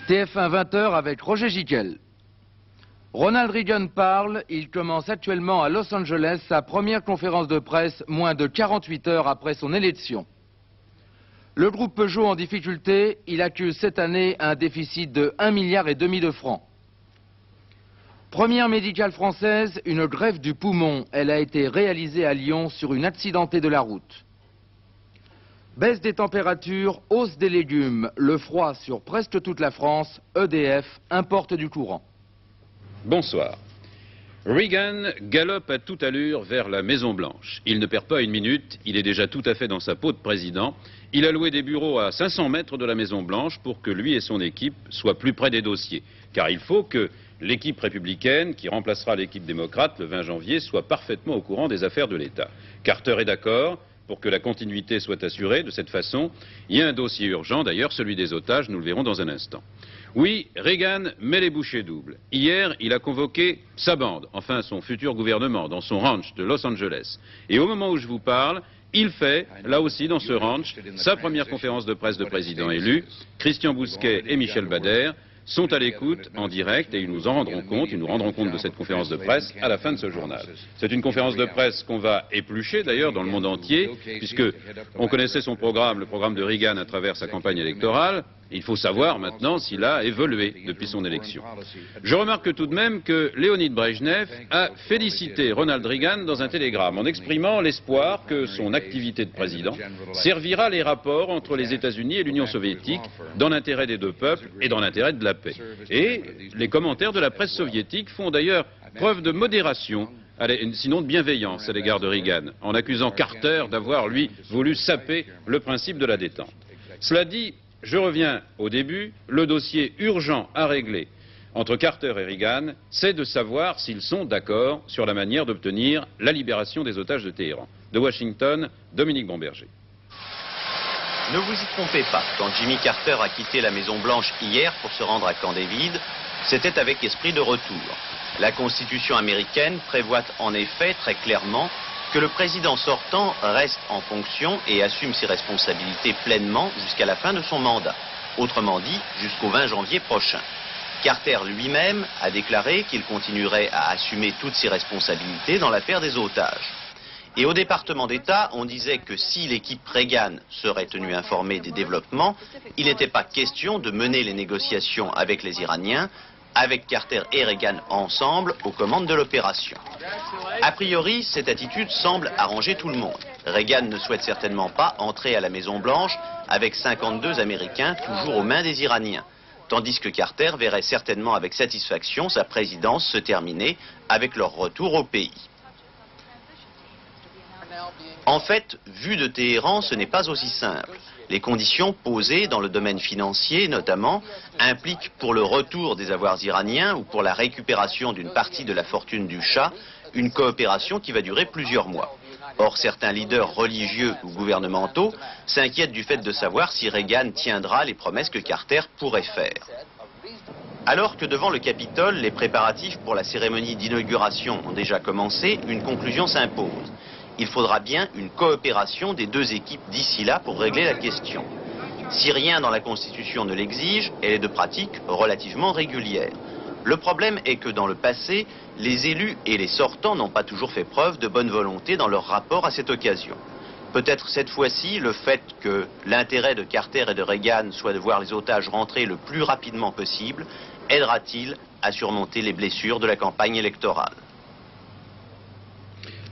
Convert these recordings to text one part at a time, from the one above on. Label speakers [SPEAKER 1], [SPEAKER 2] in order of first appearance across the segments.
[SPEAKER 1] TF1 20h avec Roger Giquel. Ronald Reagan parle, il commence actuellement à Los Angeles sa première conférence de presse moins de 48 heures après son élection. Le groupe Peugeot en difficulté, il accuse cette année un déficit de 1,5 milliard de francs. Première médicale française, une greffe du poumon, elle a été réalisée à Lyon sur une accidentée de la route. Baisse des températures, hausse des légumes, le froid sur presque toute la France, EDF importe du courant.
[SPEAKER 2] Bonsoir. Reagan galope à toute allure vers la Maison-Blanche. Il ne perd pas une minute, il est déjà tout à fait dans sa peau de président. Il a loué des bureaux à 500 mètres de la Maison-Blanche pour que lui et son équipe soient plus près des dossiers. Car il faut que l'équipe républicaine, qui remplacera l'équipe démocrate le 20 janvier, soit parfaitement au courant des affaires de l'État. Carter est d'accord. Pour que la continuité soit assurée de cette façon, il y a un dossier urgent, d'ailleurs celui des otages, nous le verrons dans un instant. Oui, Reagan met les bouchées doubles. Hier, il a convoqué sa bande, enfin son futur gouvernement, dans son ranch de Los Angeles. Et au moment où je vous parle, il fait, là aussi dans ce ranch, sa première conférence de presse de président élu. Christian Bousquet et Michel Bader sont à l'écoute en direct et ils nous rendront compte de cette conférence de presse à la fin de ce journal. C'est une conférence de presse qu'on va éplucher d'ailleurs dans le monde entier, puisque on connaissait son programme, le programme de Reagan à travers sa campagne électorale. Il faut savoir maintenant s'il a évolué depuis son élection. Je remarque tout de même que Léonid Brejnev a félicité Ronald Reagan dans un télégramme en exprimant l'espoir que son activité de président servira les rapports entre les États-Unis et l'Union soviétique dans l'intérêt des deux peuples et dans l'intérêt de la paix. Et les commentaires de la presse soviétique font d'ailleurs preuve de modération, sinon de bienveillance à l'égard de Reagan, en accusant Carter d'avoir, lui, voulu saper le principe de la détente. Cela dit, je reviens au début, le dossier urgent à régler entre Carter et Reagan, c'est de savoir s'ils sont d'accord sur la manière d'obtenir la libération des otages de Téhéran. De Washington, Dominique Bomberger.
[SPEAKER 3] Ne vous y trompez pas, quand Jimmy Carter a quitté la Maison-Blanche hier pour se rendre à Camp David, c'était avec esprit de retour. La Constitution américaine prévoit en effet très clairement que le président sortant reste en fonction et assume ses responsabilités pleinement jusqu'à la fin de son mandat. Autrement dit, jusqu'au 20 janvier prochain. Carter lui-même a déclaré qu'il continuerait à assumer toutes ses responsabilités dans l'affaire des otages. Et au département d'État, on disait que si l'équipe Reagan serait tenue informée des développements, il n'était pas question de mener les négociations avec les Iraniens, avec Carter et Reagan ensemble aux commandes de l'opération. A priori, cette attitude semble arranger tout le monde. Reagan ne souhaite certainement pas entrer à la Maison-Blanche avec 52 Américains toujours aux mains des Iraniens, tandis que Carter verrait certainement avec satisfaction sa présidence se terminer avec leur retour au pays. En fait, vu de Téhéran, ce n'est pas aussi simple. Les conditions posées dans le domaine financier, notamment, impliquent pour le retour des avoirs iraniens ou pour la récupération d'une partie de la fortune du Shah, une coopération qui va durer plusieurs mois. Or, certains leaders religieux ou gouvernementaux s'inquiètent du fait de savoir si Reagan tiendra les promesses que Carter pourrait faire. Alors que devant le Capitole, les préparatifs pour la cérémonie d'inauguration ont déjà commencé, une conclusion s'impose. Il faudra bien une coopération des deux équipes d'ici là pour régler la question. Si rien dans la Constitution ne l'exige, elle est de pratique relativement régulière. Le problème est que dans le passé, les élus et les sortants n'ont pas toujours fait preuve de bonne volonté dans leur rapport à cette occasion. Peut-être cette fois-ci, le fait que l'intérêt de Carter et de Reagan soit de voir les otages rentrer le plus rapidement possible, aidera-t-il à surmonter les blessures de la campagne électorale.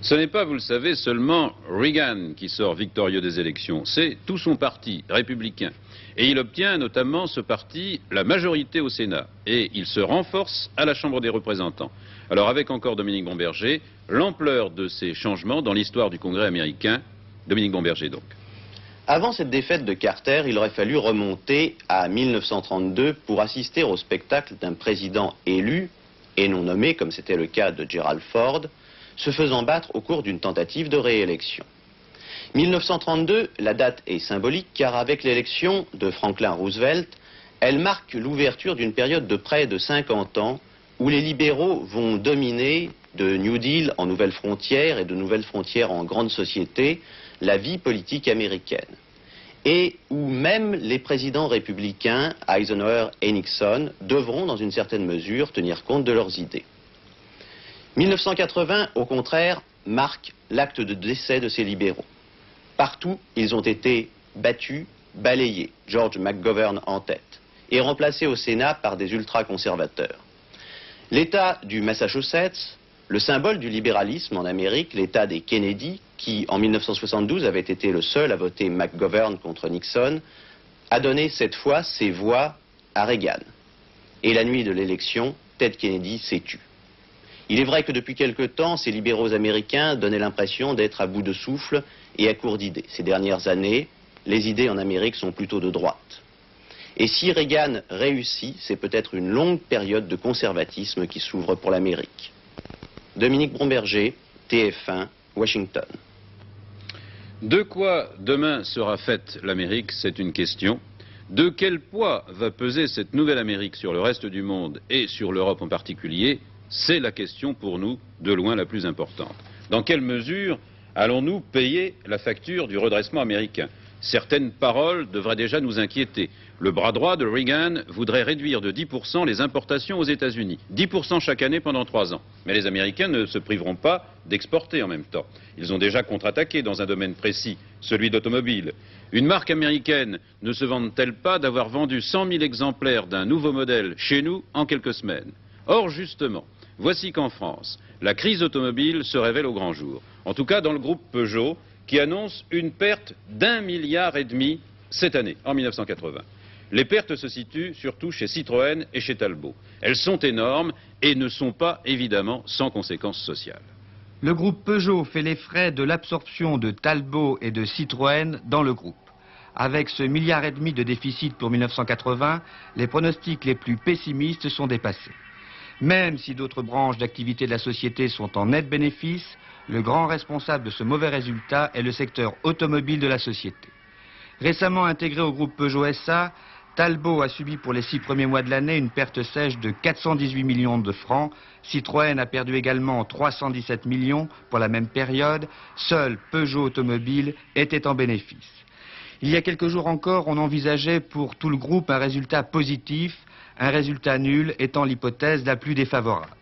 [SPEAKER 2] Ce n'est pas, vous le savez, seulement Reagan qui sort victorieux des élections, c'est tout son parti républicain. Et il obtient notamment, ce parti, la majorité au Sénat. Et il se renforce à la Chambre des représentants. Alors avec encore Dominique Bomberger, l'ampleur de ces changements dans l'histoire du Congrès américain. Dominique Bomberger donc.
[SPEAKER 3] Avant cette défaite de Carter, il aurait fallu remonter à 1932 pour assister au spectacle d'un président élu et non nommé, comme c'était le cas de Gerald Ford, se faisant battre au cours d'une tentative de réélection. 1932, la date est symbolique car avec l'élection de Franklin Roosevelt, elle marque l'ouverture d'une période de près de 50 ans où les libéraux vont dominer de New Deal en nouvelles frontières et de nouvelles frontières en grande société la vie politique américaine. et où même les présidents républicains, Eisenhower et Nixon, devront dans une certaine mesure tenir compte de leurs idées. 1980, au contraire, marque l'acte de décès de ces libéraux. Partout, ils ont été battus, balayés, George McGovern en tête, et remplacés au Sénat par des ultra-conservateurs. L'État du Massachusetts, le symbole du libéralisme en Amérique, l'État des Kennedy, qui en 1972 avait été le seul à voter McGovern contre Nixon, a donné cette fois ses voix à Reagan. Et la nuit de l'élection, Ted Kennedy s'est tu. Il est vrai que depuis quelque temps, ces libéraux américains donnaient l'impression d'être à bout de souffle et à court d'idées. Ces dernières années, les idées en Amérique sont plutôt de droite. Et si Reagan réussit, c'est peut-être une longue période de conservatisme qui s'ouvre pour l'Amérique. Dominique Bromberger, TF1, Washington.
[SPEAKER 2] De quoi demain sera faite l'Amérique, c'est une question. De quel poids va peser cette nouvelle Amérique sur le reste du monde et sur l'Europe en particulier? C'est la question pour nous de loin la plus importante. Dans quelle mesure allons-nous payer la facture du redressement américain? Certaines paroles devraient déjà nous inquiéter. Le bras droit de Reagan voudrait réduire de 10% les importations aux États-Unis. 10% chaque année pendant 3 ans. Mais les Américains ne se priveront pas d'exporter en même temps. Ils ont déjà contre-attaqué dans un domaine précis, celui d'automobile. Une marque américaine ne se vante-t-elle pas d'avoir vendu 100 000 exemplaires d'un nouveau modèle chez nous en quelques semaines? Or, justement, voici qu'en France, la crise automobile se révèle au grand jour. En tout cas, dans le groupe Peugeot, qui annonce une perte d'1,5 milliard cette année, en 1980. Les pertes se situent surtout chez Citroën et chez Talbot. Elles sont énormes et ne sont pas évidemment sans conséquences sociales.
[SPEAKER 4] Le groupe Peugeot fait les frais de l'absorption de Talbot et de Citroën dans le groupe. Avec ce 1,5 milliard de déficit pour 1980, les pronostics les plus pessimistes sont dépassés. Même si d'autres branches d'activité de la société sont en net bénéfice, le grand responsable de ce mauvais résultat est le secteur automobile de la société. Récemment intégré au groupe Peugeot SA, Talbot a subi pour les 6 premiers mois de l'année une perte sèche de 418 millions de francs. Citroën a perdu également 317 millions pour la même période. Seul Peugeot Automobile était en bénéfice. Il y a quelques jours encore, on envisageait pour tout le groupe un résultat positif, un résultat nul étant l'hypothèse la plus défavorable.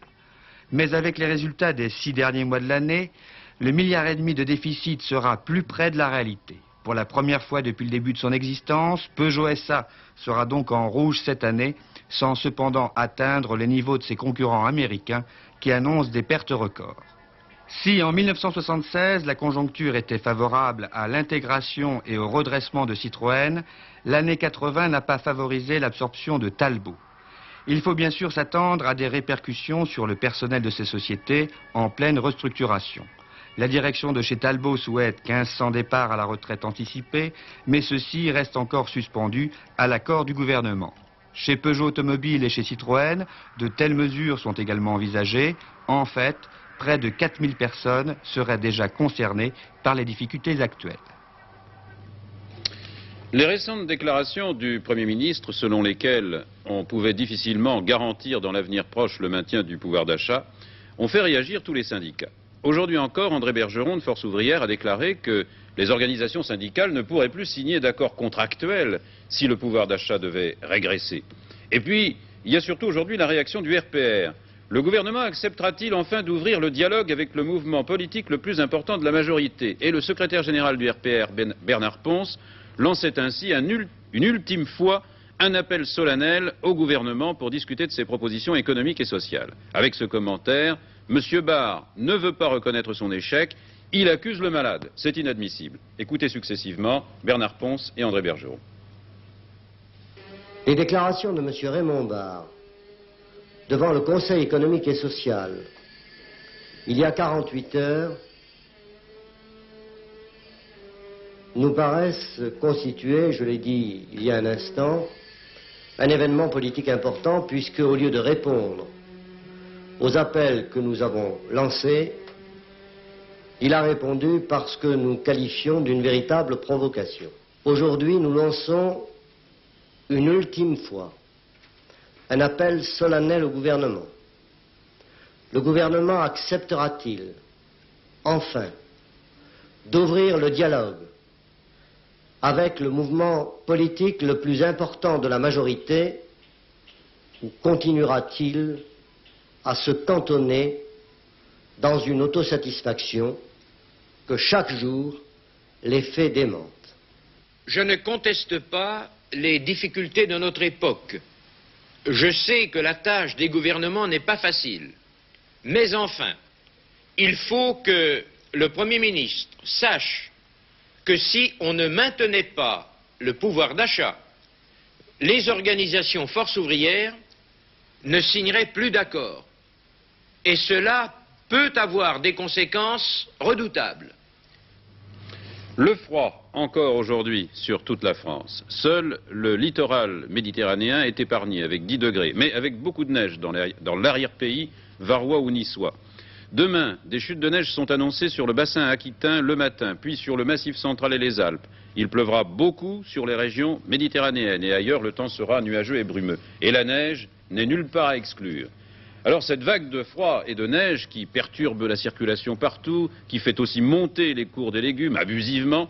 [SPEAKER 4] Mais avec les résultats des 6 derniers mois de l'année, le 1,5 milliard de déficit sera plus près de la réalité. Pour la première fois depuis le début de son existence, Peugeot SA sera donc en rouge cette année, sans cependant atteindre les niveaux de ses concurrents américains qui annoncent des pertes records. Si en 1976, la conjoncture était favorable à l'intégration et au redressement de Citroën, l'année 80 n'a pas favorisé l'absorption de Talbot. Il faut bien sûr s'attendre à des répercussions sur le personnel de ces sociétés en pleine restructuration. La direction de chez Talbot souhaite 1500 départs à la retraite anticipée, mais ceci reste encore suspendu à l'accord du gouvernement. Chez Peugeot Automobile et chez Citroën, de telles mesures sont également envisagées. En fait, près de 4000 personnes seraient déjà concernées par les difficultés actuelles.
[SPEAKER 2] Les récentes déclarations du Premier ministre, selon lesquelles on pouvait difficilement garantir dans l'avenir proche le maintien du pouvoir d'achat, ont fait réagir tous les syndicats. Aujourd'hui encore, André Bergeron de Force ouvrière a déclaré que les organisations syndicales ne pourraient plus signer d'accords contractuels si le pouvoir d'achat devait régresser. Et puis, il y a surtout aujourd'hui la réaction du RPR. Le gouvernement acceptera-t-il enfin d'ouvrir le dialogue avec le mouvement politique le plus important de la majorité? Et le secrétaire général du RPR, Bernard Ponce, lançait ainsi une ultime fois un appel solennel au gouvernement pour discuter de ses propositions économiques et sociales. Avec ce commentaire, M. Barre ne veut pas reconnaître son échec, il accuse le malade. C'est inadmissible. Écoutez successivement Bernard Ponce et André Bergeron.
[SPEAKER 5] Les déclarations de M. Raymond Barre devant le Conseil économique et social, il y a 48 heures, nous paraissent constituer, je l'ai dit il y a un instant, un événement politique important, puisque au lieu de répondre aux appels que nous avons lancés, il a répondu par ce que nous qualifions d'une véritable provocation. Aujourd'hui, nous lançons une ultime fois un appel solennel au gouvernement. Le gouvernement acceptera-t-il, enfin, d'ouvrir le dialogue avec le mouvement politique le plus important de la majorité, ou continuera-t-il à se cantonner dans une autosatisfaction que chaque jour les faits démentent?
[SPEAKER 6] Je ne conteste pas les difficultés de notre époque. Je sais que la tâche des gouvernements n'est pas facile. Mais enfin, il faut que le Premier ministre sache que si on ne maintenait pas le pouvoir d'achat, les organisations forces ouvrières ne signeraient plus d'accord. Et cela peut avoir des conséquences redoutables.
[SPEAKER 2] Le froid, encore aujourd'hui, sur toute la France. Seul le littoral méditerranéen est épargné avec 10 degrés, mais avec beaucoup de neige dans l'arrière-pays varois ou niçois. Demain, des chutes de neige sont annoncées sur le bassin aquitain le matin, puis sur le Massif central et les Alpes. Il pleuvra beaucoup sur les régions méditerranéennes et ailleurs le temps sera nuageux et brumeux. Et la neige n'est nulle part à exclure. Alors cette vague de froid et de neige qui perturbe la circulation partout, qui fait aussi monter les cours des légumes abusivement,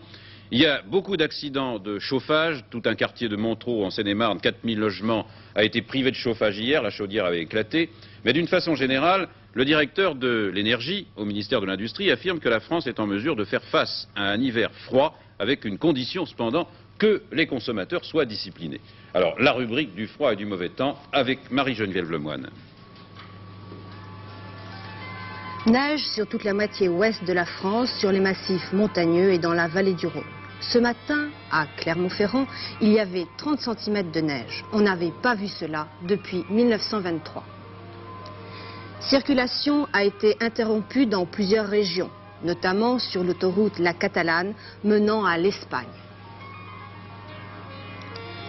[SPEAKER 2] il y a beaucoup d'accidents de chauffage. Tout un quartier de Montereau en Seine-et-Marne, 4000 logements, a été privé de chauffage hier, la chaudière avait éclaté. Mais d'une façon générale, le directeur de l'énergie au ministère de l'Industrie affirme que la France est en mesure de faire face à un hiver froid, avec une condition cependant, que les consommateurs soient disciplinés. Alors la rubrique du froid et du mauvais temps avec Marie-Geneviève Lemoine.
[SPEAKER 7] Neige sur toute la moitié ouest de la France, sur les massifs montagneux et dans la vallée du Rhône. Ce matin, à Clermont-Ferrand, il y avait 30 cm de neige. On n'avait pas vu cela depuis 1923. Circulation a été interrompue dans plusieurs régions, notamment sur l'autoroute La Catalane menant à l'Espagne.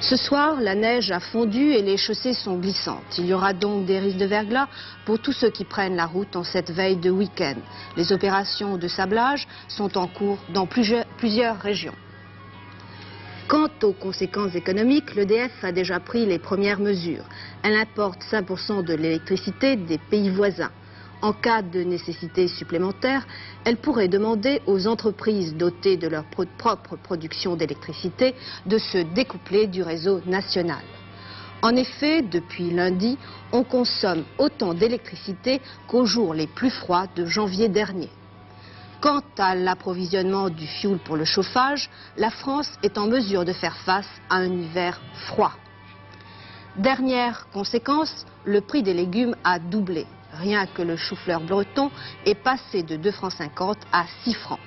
[SPEAKER 7] Ce soir, la neige a fondu et les chaussées sont glissantes. Il y aura donc des risques de verglas pour tous ceux qui prennent la route en cette veille de week-end. Les opérations de sablage sont en cours dans plusieurs régions. Quant aux conséquences économiques, l'EDF a déjà pris les premières mesures. Elle importe 5% de l'électricité des pays voisins. En cas de nécessité supplémentaire, elle pourrait demander aux entreprises dotées de leur propre production d'électricité de se découpler du réseau national. En effet, depuis lundi, on consomme autant d'électricité qu'aux jours les plus froids de janvier dernier. Quant à l'approvisionnement du fioul pour le chauffage, la France est en mesure de faire face à un hiver froid. Dernière conséquence, le prix des légumes a doublé. Rien que le chou-fleur breton est passé de 2,50 francs à 6 francs.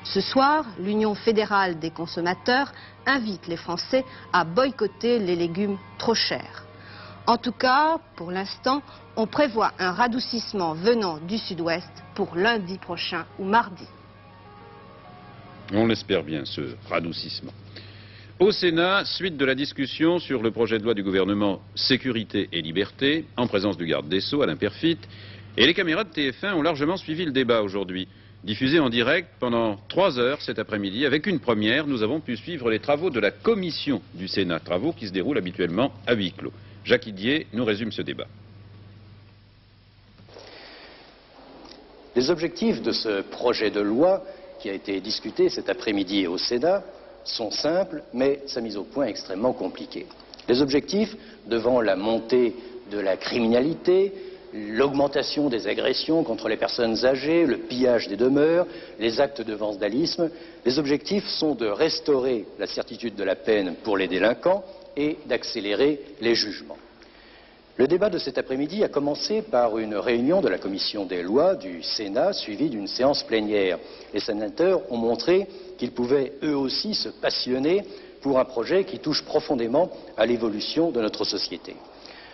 [SPEAKER 7] Ce soir, l'Union fédérale des consommateurs invite les Français à boycotter les légumes trop chers. En tout cas, pour l'instant, on prévoit un radoucissement venant du sud-ouest pour lundi prochain ou mardi.
[SPEAKER 2] On l'espère bien, ce radoucissement. Au Sénat, suite de la discussion sur le projet de loi du gouvernement Sécurité et Liberté, en présence du garde des Sceaux, Alain Peyrefitte, et les caméras de TF1 ont largement suivi le débat aujourd'hui. Diffusé en direct pendant 3 heures cet après-midi, avec une première, nous avons pu suivre les travaux de la commission du Sénat, travaux qui se déroulent habituellement à huis clos. Jacques Idier nous résume ce débat.
[SPEAKER 8] Les objectifs de ce projet de loi qui a été discuté cet après-midi au Sénat sont simples, mais sa mise au point est extrêmement compliquée. Les objectifs, devant la montée de la criminalité, l'augmentation des agressions contre les personnes âgées, le pillage des demeures, les actes de vandalisme, les objectifs sont de restaurer la certitude de la peine pour les délinquants et d'accélérer les jugements. Le débat de cet après-midi a commencé par une réunion de la commission des lois du Sénat suivie d'une séance plénière. Les sénateurs ont montré qu'ils pouvaient eux aussi se passionner pour un projet qui touche profondément à l'évolution de notre société.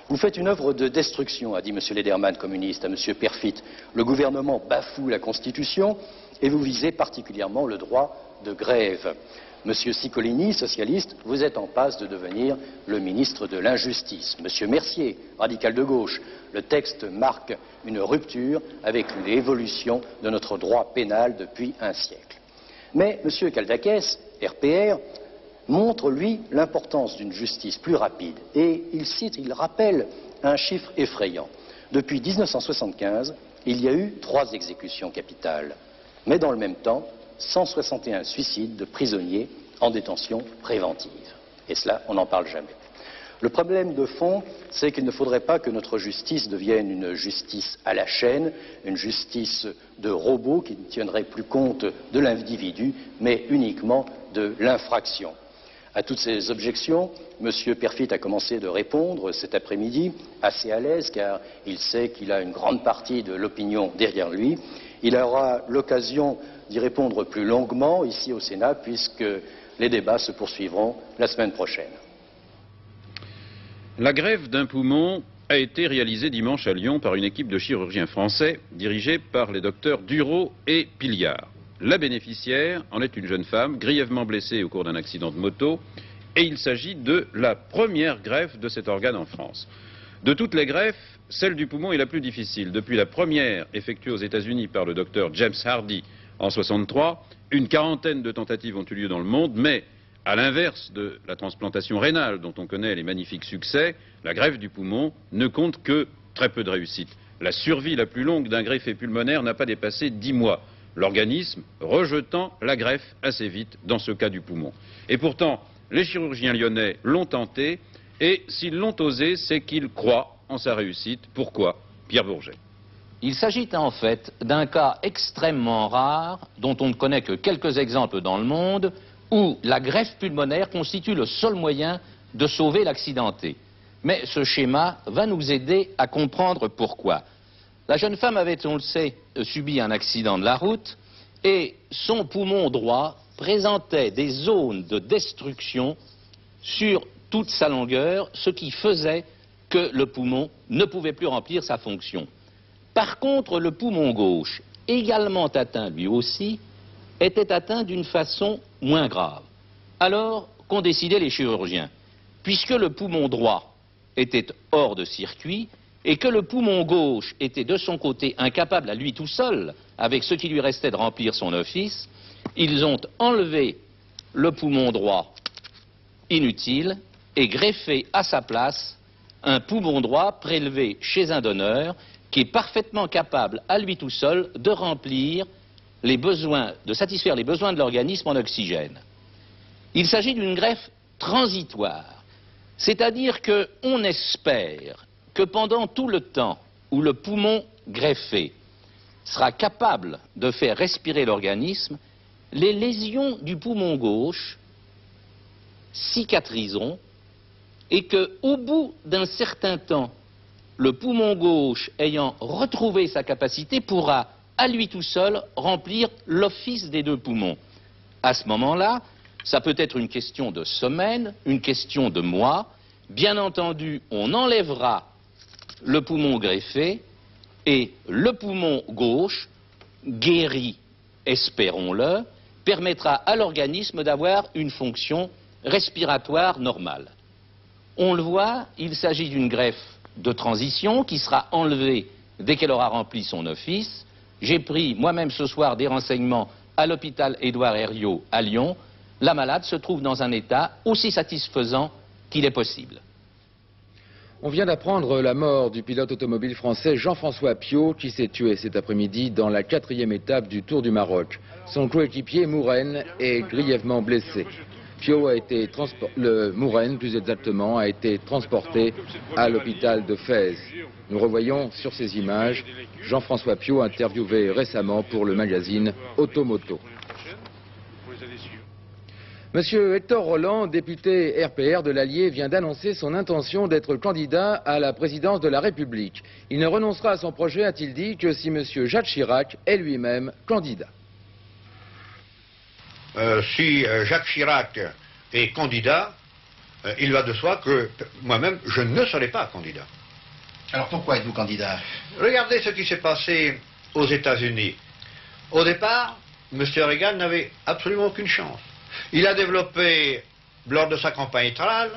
[SPEAKER 8] Vous faites une œuvre de destruction, a dit M. Lederman, communiste, à M. Peyrefitte. Le gouvernement bafoue la Constitution et vous visez particulièrement le droit de grève. Monsieur Ciccolini, socialiste, vous êtes en passe de devenir le ministre de l'Injustice. Monsieur Mercier, radical de gauche, le texte marque une rupture avec l'évolution de notre droit pénal depuis un siècle. Mais Monsieur Kaldakès, RPR, montre, lui, l'importance d'une justice plus rapide. Et il rappelle un chiffre effrayant. Depuis 1975, il y a eu 3 exécutions capitales. Mais dans le même temps, 161 suicides de prisonniers en détention préventive. Et cela, on n'en parle jamais. Le problème de fond, c'est qu'il ne faudrait pas que notre justice devienne une justice à la chaîne, une justice de robot qui ne tiendrait plus compte de l'individu, mais uniquement de l'infraction. À toutes ces objections, M. Perfit a commencé de répondre cet après-midi, assez à l'aise, car il sait qu'il a une grande partie de l'opinion derrière lui. Il aura l'occasion d'y répondre plus longuement ici au Sénat, puisque les débats se poursuivront la semaine prochaine.
[SPEAKER 2] La greffe d'un poumon a été réalisée dimanche à Lyon par une équipe de chirurgiens français dirigée par les docteurs Dureau et Pilliard. La bénéficiaire en est une jeune femme grièvement blessée au cours d'un accident de moto et il s'agit de la première greffe de cet organe en France. De toutes les greffes, celle du poumon est la plus difficile. Depuis la première effectuée aux États-Unis par le docteur James Hardy en 1963, une quarantaine de tentatives ont eu lieu dans le monde, mais à l'inverse de la transplantation rénale dont on connaît les magnifiques succès, la greffe du poumon ne compte que très peu de réussite. La survie la plus longue d'un greffé pulmonaire n'a pas dépassé 10 mois. L'organisme rejetant la greffe assez vite dans ce cas du poumon. Et pourtant, les chirurgiens lyonnais l'ont tenté et s'ils l'ont osé, c'est qu'ils croient en sa réussite. Pourquoi? Pierre Bourget.
[SPEAKER 9] Il s'agit en fait d'un cas extrêmement rare dont on ne connaît que quelques exemples dans le monde où la greffe pulmonaire constitue le seul moyen de sauver l'accidenté. Mais ce schéma va nous aider à comprendre pourquoi. La jeune femme avait, on le sait, subi un accident de la route et son poumon droit présentait des zones de destruction sur toute sa longueur, ce qui faisait que le poumon ne pouvait plus remplir sa fonction. Par contre, le poumon gauche, également atteint lui aussi, était atteint d'une façon moins grave. Alors qu'ont décidé les chirurgiens? Puisque le poumon droit était hors de circuit et que le poumon gauche était de son côté incapable à lui tout seul, avec ce qui lui restait de remplir son office, ils ont enlevé le poumon droit inutile et greffé à sa place un poumon droit prélevé chez un donneur qui est parfaitement capable à lui tout seul de remplir les besoins, de satisfaire les besoins de l'organisme en oxygène. Il s'agit d'une greffe transitoire, c'est-à-dire qu'on espère que pendant tout le temps où le poumon greffé sera capable de faire respirer l'organisme, les lésions du poumon gauche cicatriseront et qu'au bout d'un certain temps, le poumon gauche ayant retrouvé sa capacité pourra à lui tout seul remplir l'office des deux poumons. À ce moment-là, ça peut être une question de semaines, une question de mois. Bien entendu, on enlèvera le poumon greffé et le poumon gauche, guéri, espérons-le, permettra à l'organisme d'avoir une fonction respiratoire normale. On le voit, il s'agit d'une greffe de transition qui sera enlevée dès qu'elle aura rempli son office. J'ai pris moi-même ce soir des renseignements à l'hôpital Édouard Herriot à Lyon. La malade se trouve dans un état aussi satisfaisant qu'il est possible.
[SPEAKER 1] On vient d'apprendre la mort du pilote automobile français Jean-François Piot qui s'est tué cet après-midi dans la 4e étape du Tour du Maroc. Son coéquipier Mourenne est grièvement blessé. Piot a été Mourenne, plus exactement, a été transporté à l'hôpital de Fès. Nous revoyons sur ces images Jean-François Piot interviewé récemment pour le magazine Automoto. Monsieur Hector Roland, député RPR de l'Allier, vient d'annoncer son intention d'être candidat à la présidence de la République. Il ne renoncera à son projet, a-t-il dit, que si monsieur Jacques Chirac est lui-même candidat.
[SPEAKER 10] Si Jacques Chirac est candidat, il va de soi que moi-même, je ne serai pas candidat.
[SPEAKER 11] Alors pourquoi êtes-vous candidat?
[SPEAKER 10] Regardez ce qui s'est passé aux États-Unis. Au départ, M. Reagan n'avait absolument aucune chance. Il a développé, lors de sa campagne électorale,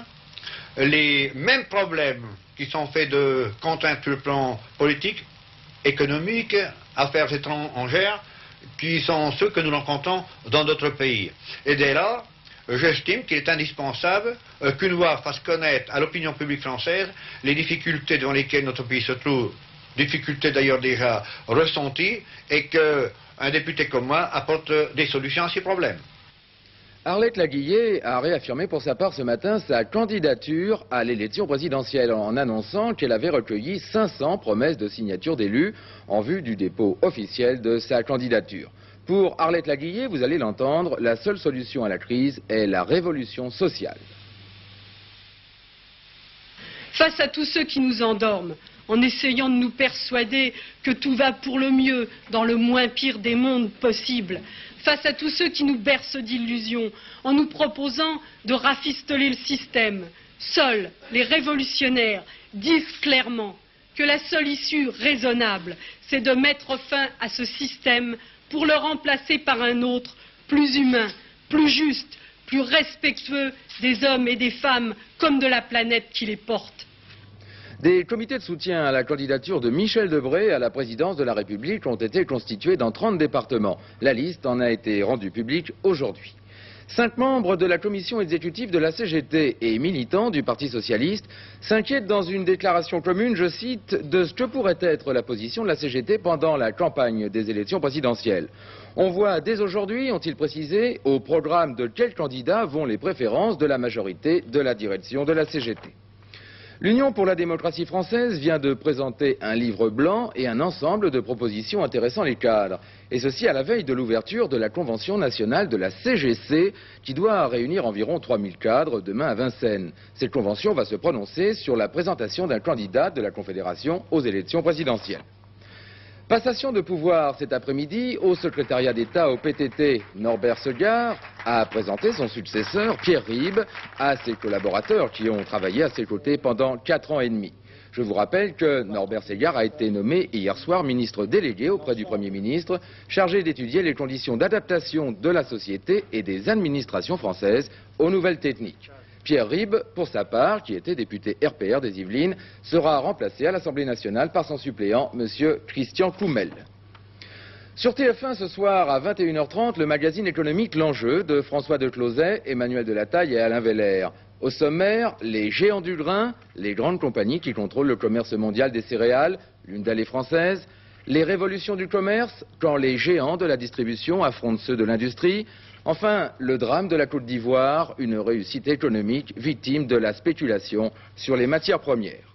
[SPEAKER 10] les mêmes problèmes qui sont faits de contraintes sur le plan politique, économique, affaires étrangères, qui sont ceux que nous rencontrons dans d'autres pays. Et dès lors, j'estime qu'il est indispensable qu'une voix fasse connaître à l'opinion publique française les difficultés devant lesquelles notre pays se trouve, difficultés d'ailleurs déjà ressenties, et qu'un député comme moi apporte des solutions à ces problèmes.
[SPEAKER 1] Arlette Laguillet a réaffirmé pour sa part ce matin sa candidature à l'élection présidentielle en annonçant qu'elle avait recueilli 500 promesses de signature d'élus en vue du dépôt officiel de sa candidature. Pour Arlette Laguillet, vous allez l'entendre, la seule solution à la crise est la révolution sociale.
[SPEAKER 12] Face à tous ceux qui nous endorment, en essayant de nous persuader que tout va pour le mieux dans le moins pire des mondes possibles, face à tous ceux qui nous bercent d'illusions, en nous proposant de rafistoler le système, seuls les révolutionnaires disent clairement que la seule issue raisonnable, c'est de mettre fin à ce système pour le remplacer par un autre, plus humain, plus juste, plus respectueux des hommes et des femmes comme de la planète qui les porte.
[SPEAKER 1] Des comités de soutien à la candidature de Michel Debré à la présidence de la République ont été constitués dans 30 départements. La liste en a été rendue publique aujourd'hui. 5 membres de la commission exécutive de la CGT et militants du Parti socialiste s'inquiètent dans une déclaration commune, je cite, de ce que pourrait être la position de la CGT pendant la campagne des élections présidentielles. On voit dès aujourd'hui, ont-ils précisé, au programme de quels candidats vont les préférences de la majorité de la direction de la CGT. L'Union pour la démocratie française vient de présenter un livre blanc et un ensemble de propositions intéressant les cadres. Et ceci à la veille de l'ouverture de la Convention nationale de la CGC qui doit réunir environ 3000 cadres demain à Vincennes. Cette convention va se prononcer sur la présentation d'un candidat de la Confédération aux élections présidentielles. Passation de pouvoir cet après-midi au secrétariat d'État au PTT. Norbert Segard a présenté son successeur, Pierre Ribes, à ses collaborateurs qui ont travaillé à ses côtés pendant 4 ans et demi. Je vous rappelle que Norbert Segard a été nommé hier soir ministre délégué auprès du Premier ministre, chargé d'étudier les conditions d'adaptation de la société et des administrations françaises aux nouvelles techniques. Pierre Ribes, pour sa part, qui était député RPR des Yvelines, sera remplacé à l'Assemblée nationale par son suppléant, M. Christian Koumel. Sur TF1 ce soir à 21h30, le magazine économique L'Enjeu de François de Closet, Emmanuel Delataille et Alain Veller. Au sommaire, les géants du grain, les grandes compagnies qui contrôlent le commerce mondial des céréales, Lundal est française, les révolutions du commerce, quand les géants de la distribution affrontent ceux de l'industrie. Enfin, le drame de la Côte d'Ivoire, une réussite économique victime de la spéculation sur les matières premières.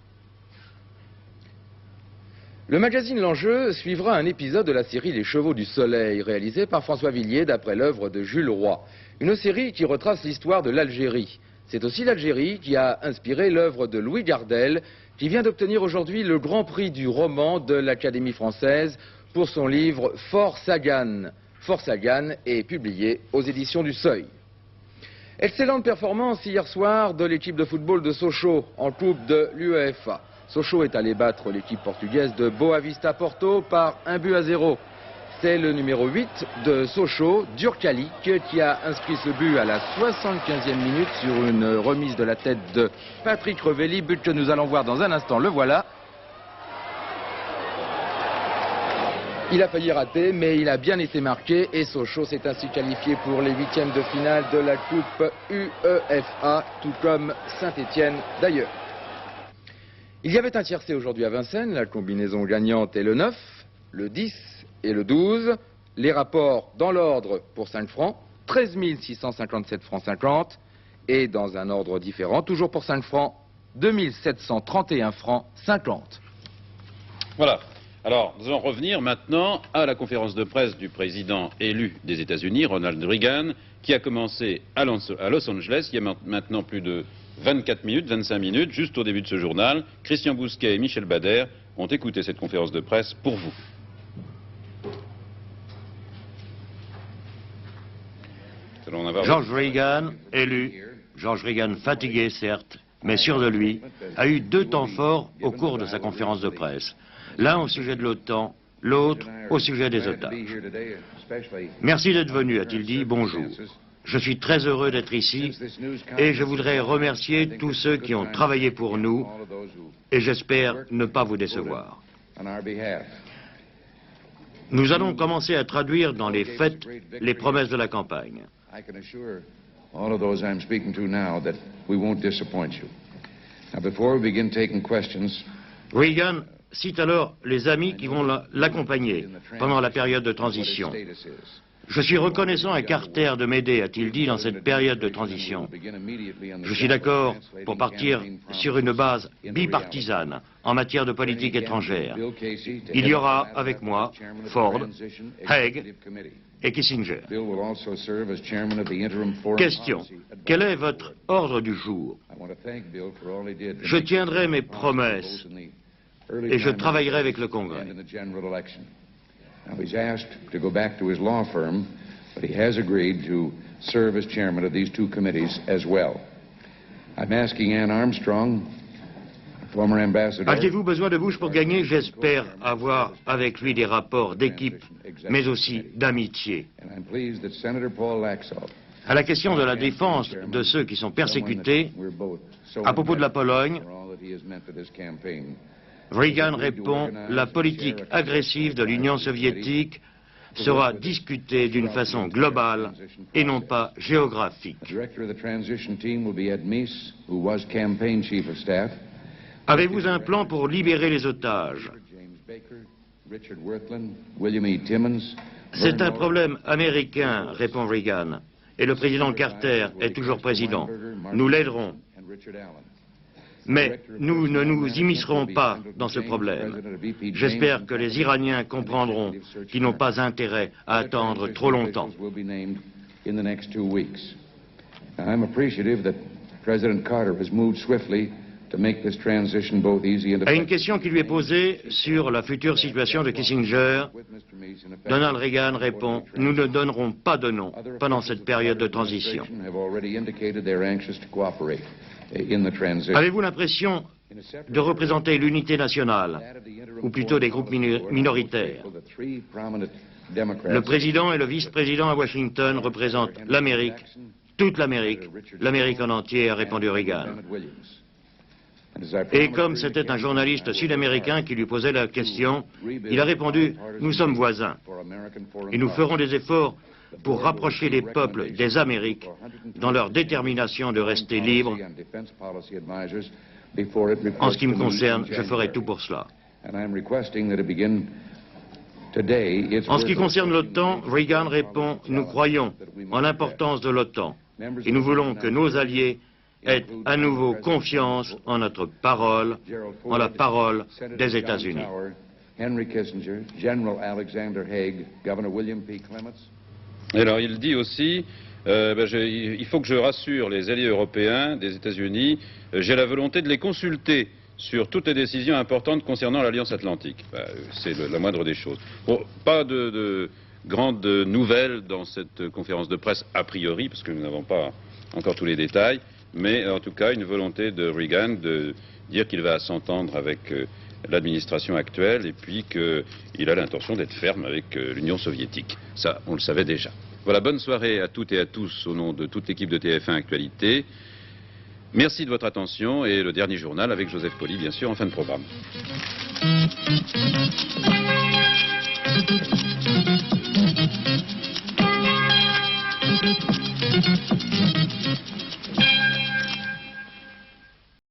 [SPEAKER 1] Le magazine L'Enjeu suivra un épisode de la série Les Chevaux du Soleil, réalisé par François Villiers d'après l'œuvre de Jules Roy. Une série qui retrace l'histoire de l'Algérie. C'est aussi l'Algérie qui a inspiré l'œuvre de Louis Gardel, qui vient d'obtenir aujourd'hui le Grand Prix du roman de l'Académie française pour son livre Fort Sagan. Fort Sagan est publié aux éditions du Seuil. Excellente performance hier soir de l'équipe de football de Sochaux en coupe de l'UEFA. Sochaux est allé battre l'équipe portugaise de Boavista Porto par 1-0. C'est le numéro 8 de Sochaux, Durkalic, qui a inscrit ce but à la 75e minute sur une remise de la tête de Patrick Revelli, but que nous allons voir dans un instant. Le voilà. Il a failli rater, mais il a bien été marqué et Sochaux s'est ainsi qualifié pour les 8e de finale de la Coupe UEFA, tout comme Saint-Étienne d'ailleurs. Il y avait un tiercé aujourd'hui à Vincennes, la combinaison gagnante est le 9, le 10 et le 12. Les rapports dans l'ordre pour 5 francs, 13 657 francs 50, et dans un ordre différent, toujours pour 5 francs, 2 731 francs 50.
[SPEAKER 2] Voilà. Alors, nous allons revenir maintenant à la conférence de presse du président élu des États-Unis, Ronald Reagan, qui a commencé à Los Angeles il y a maintenant plus de 24 minutes, 25 minutes, juste au début de ce journal. Christian Bousquet et Michel Bader ont écouté cette conférence de presse pour vous.
[SPEAKER 13] George Reagan, élu, George Reagan fatigué certes, mais sûr de lui, a eu 2 temps forts au cours de sa conférence de presse. L'un au sujet de l'OTAN, l'autre au sujet des otages. Merci d'être venu, a-t-il dit, bonjour. Je suis très heureux d'être ici et je voudrais remercier tous ceux qui ont travaillé pour nous et j'espère ne pas vous décevoir. Nous allons commencer à traduire dans les faits les promesses de la campagne. Reagan cite alors les amis qui vont l'accompagner pendant la période de transition. Je suis reconnaissant à Carter de m'aider, a-t-il dit, dans cette période de transition. Je suis d'accord pour partir sur une base bipartisane en matière de politique étrangère. Il y aura avec moi Ford, Haig et Kissinger. Question. Quel est votre ordre du jour? Je tiendrai mes promesses et je travaillerai avec le Congrès.
[SPEAKER 14] Now, he's asked to go back to his law firm, but he has agreed to serve as chairman of these two committees as well. I'm asking Ann Armstrong, former ambassador...
[SPEAKER 13] Aviez-vous besoin de Bush pour gagner? J'espère avoir avec lui des rapports d'équipe, mais aussi d'amitié.
[SPEAKER 14] And I'm pleased that Senator Paul Laxalt...
[SPEAKER 13] À la question de la défense de ceux qui sont persécutés, à propos de la Pologne, Reagan répond « La politique agressive de l'Union soviétique sera discutée d'une façon globale et non pas géographique. » Avez-vous un plan pour libérer les otages? C'est un problème américain, répond Reagan, et le président Carter est toujours président. Nous l'aiderons. Mais nous ne nous immiscerons pas dans ce problème. J'espère que les Iraniens comprendront qu'ils n'ont pas intérêt à attendre trop longtemps. À une question qui lui est posée sur la future situation de Kissinger, Donald Reagan répond « Nous ne donnerons pas de nom pendant cette période de transition. » Avez-vous l'impression de représenter l'unité nationale, ou plutôt des groupes minoritaires? Le président et le vice-président à Washington représentent l'Amérique, toute l'Amérique en entier, a répondu Reagan. Et comme c'était un journaliste sud-américain qui lui posait la question, il a répondu « Nous sommes voisins et nous ferons des efforts pour rapprocher les peuples des Amériques dans leur détermination de rester libres. En ce qui me concerne, je ferai tout pour cela. » En ce qui concerne l'OTAN, Reagan répond « Nous croyons en l'importance de l'OTAN et nous voulons que nos alliés aient à nouveau confiance en notre parole, en la parole des États-Unis. »
[SPEAKER 2] Alors il dit aussi, il faut que je rassure les alliés européens des États-Unis, j'ai la volonté de les consulter sur toutes les décisions importantes concernant l'Alliance Atlantique. C'est la moindre des choses. Bon, pas de grandes nouvelles dans cette conférence de presse a priori, parce que nous n'avons pas encore tous les détails, mais en tout cas une volonté de Reagan de dire qu'il va s'entendre avec l'administration actuelle et puis qu'il a l'intention d'être ferme avec l'Union soviétique. Ça, on le savait déjà. Voilà, bonne soirée à toutes et à tous au nom de toute l'équipe de TF1 Actualité. Merci de votre attention et le dernier journal avec Joseph Pauly, bien sûr, en fin de programme.